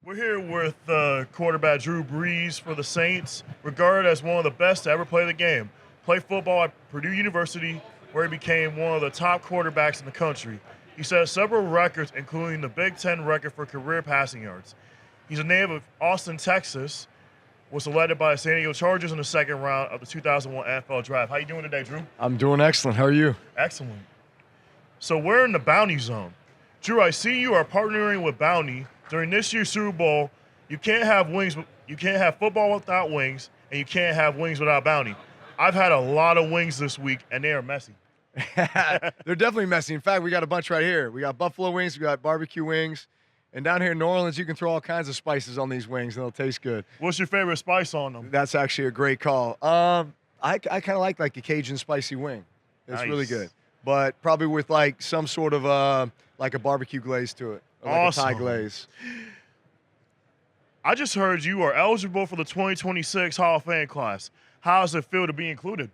We're here with quarterback Drew Brees for the Saints, regarded as one of the best to ever play the game. Played football at Purdue University, where he became one of the top quarterbacks in the country. He set several records, including the Big Ten record for career passing yards. He's a native of Austin, Texas, was selected by the San Diego Chargers in the second round of the 2001 NFL Draft. How you doing today, Drew? I'm doing excellent. How are you? Excellent. So we're in the Bounty Zone. Drew, I see you are partnering with Bounty. During this year's Super Bowl, you can't have wings. You can't have football without wings, and you can't have wings without Bounty. I've had a lot of wings this week, and they are messy. They're definitely messy. In fact, we got a bunch right here. We got buffalo wings, we got barbecue wings, and down here in New Orleans, you can throw all kinds of spices on these wings, and they'll taste good. What's your favorite spice on them? That's actually a great call. I kind of like the Cajun spicy wing. It's Nice. really good, but probably with like some sort of like a barbecue glaze to it. Like Awesome. a Thai glaze. I just heard you are eligible for the 2026 Hall of Fame class. How does it feel to be included?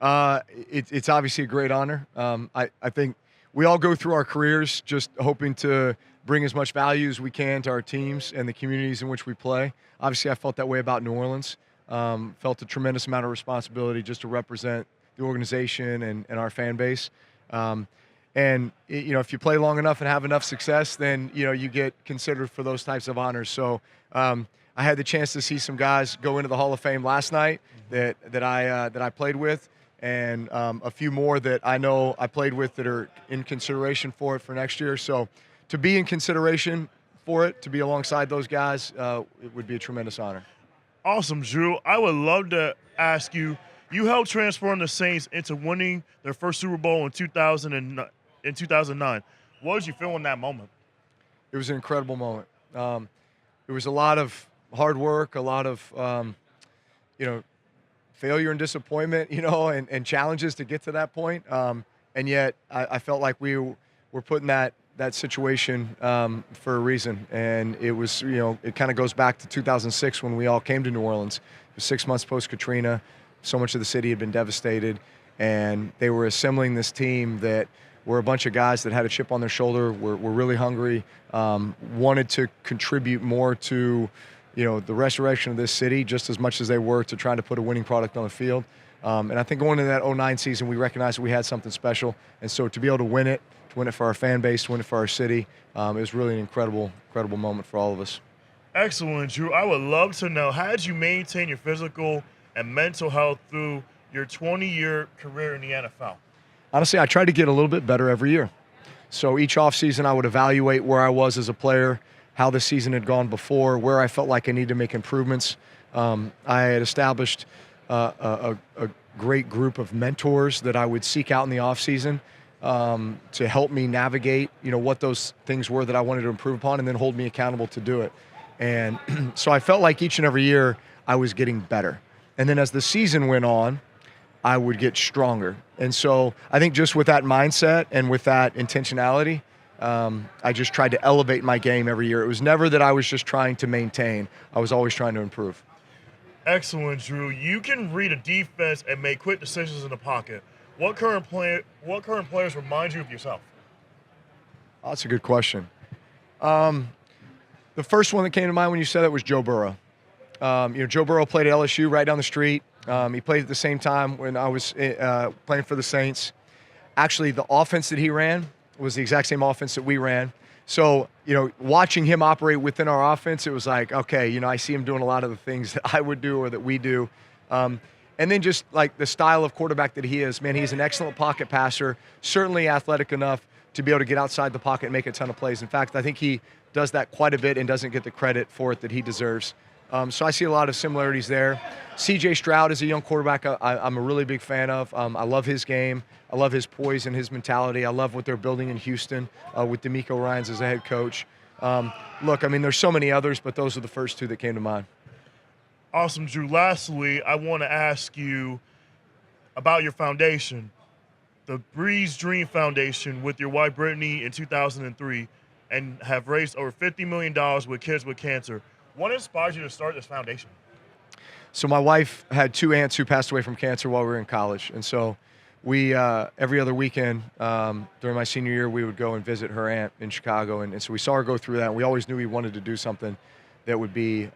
It's obviously a great honor. I think we all go through our careers just hoping to bring as much value as we can to our teams and the communities in which we play. Obviously, I felt that way about New Orleans. Felt a tremendous amount of responsibility just to represent the organization and our fan base. And, if you play long enough and have enough success, then, you get considered for those types of honors. So I had the chance to see some guys go into the Hall of Fame last night that I played with, and a few more that I know I played with that are in consideration for it for next year. So to be in consideration for it, to be alongside those guys, it would be a tremendous honor. Awesome, Drew. I would love to ask you, you helped transform the Saints into winning their first Super Bowl in 2009. What did you feel in that moment? It was an incredible moment. It was a lot of hard work, a lot of, failure and disappointment, and challenges to get to that point. And yet I felt like we were put in that situation for a reason. And it was, it kind of goes back to 2006 when we all came to New Orleans. It was 6 months post-Katrina. So much of the city had been devastated. And they were assembling this team that were a bunch of guys that had a chip on their shoulder, were really hungry, wanted to contribute more to, the resurrection of this city just as much as they were to trying to put a winning product on the field. And I think going into that 09 season, we recognized that we had something special. And so to be able to win it for our fan base, to win it for our city, it was really an incredible moment for all of us. Excellent, Drew. I would love to know, how did you maintain your physical and mental health through your 20-year career in the NFL? Honestly, I tried to get a little bit better every year. So each offseason, I would evaluate where I was as a player, how the season had gone before, where I felt like I needed to make improvements. I had established a great group of mentors that I would seek out in the offseason to help me navigate, what those things were that I wanted to improve upon, and then hold me accountable to do it. And so I felt like each and every year I was getting better. And then as the season went on, I would get stronger. And so I think just with that mindset and with that intentionality, I just tried to elevate my game every year. It was never that I was just trying to maintain. I was always trying to improve. Excellent, Drew. You can read a defense and make quick decisions in the pocket. What current players remind you of yourself? Oh, that's a good question. The first one that came to mind when you said that was Joe Burrow. Joe Burrow played at LSU right down the street. He played at the same time when I was playing for the Saints. Actually, the offense that he ran was the exact same offense that we ran. So, watching him operate within our offense, it was like, okay, I see him doing a lot of the things that I would do or that we do. And then just like the style of quarterback that he is, man, he's an excellent pocket passer, certainly athletic enough to be able to get outside the pocket and make a ton of plays. In fact, I think he does that quite a bit and doesn't get the credit for it that he deserves. So I see a lot of similarities there. C.J. Stroud is a young quarterback I'm a really big fan of. I love his game. I love his poise and his mentality. I love what they're building in Houston with D'Amico Ryans as a head coach. There's so many others, but those are the first two that came to mind. Awesome, Drew. Lastly, I want to ask you about your foundation, the Brees Dream Foundation, with your wife Brittany in 2003, and have raised over $50 million with kids with cancer. What inspired you to start this foundation? So my wife had two aunts who passed away from cancer while we were in college. And so we every other weekend during my senior year, we would go and visit her aunt in Chicago, and so we saw her go through that. And we always knew we wanted to do something that would be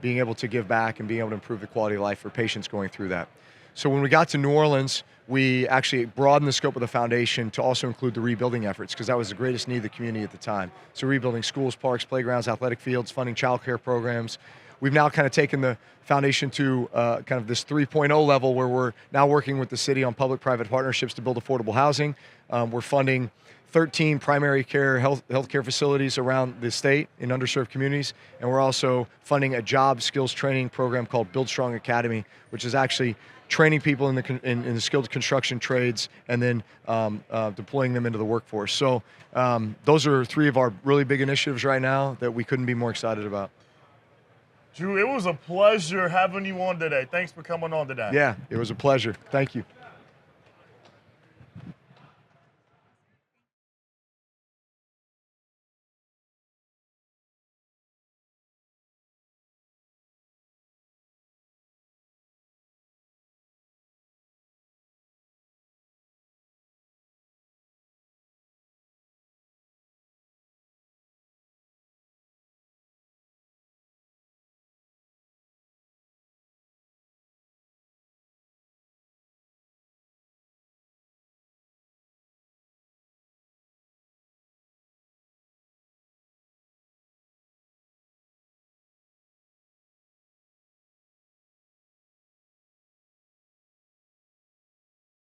being able to give back and being able to improve the quality of life for patients going through that. So when we got to New Orleans, we actually broadened the scope of the foundation to also include the rebuilding efforts, because that was the greatest need of the community at the time. So rebuilding schools, parks, playgrounds, athletic fields, funding child care programs. We've now kind of taken the foundation to kind of this 3.0 level, where we're now working with the city on public-private partnerships to build affordable housing. We're funding 13 primary care healthcare facilities around the state in underserved communities, and we're also funding a job skills training program called Build Strong Academy, which is actually training people in the skilled construction trades and then deploying them into the workforce. So those are 3 of our really big initiatives right now that we couldn't be more excited about. Drew, it was a pleasure having you on today. Thanks for coming on today. Yeah, it was a pleasure. Thank you.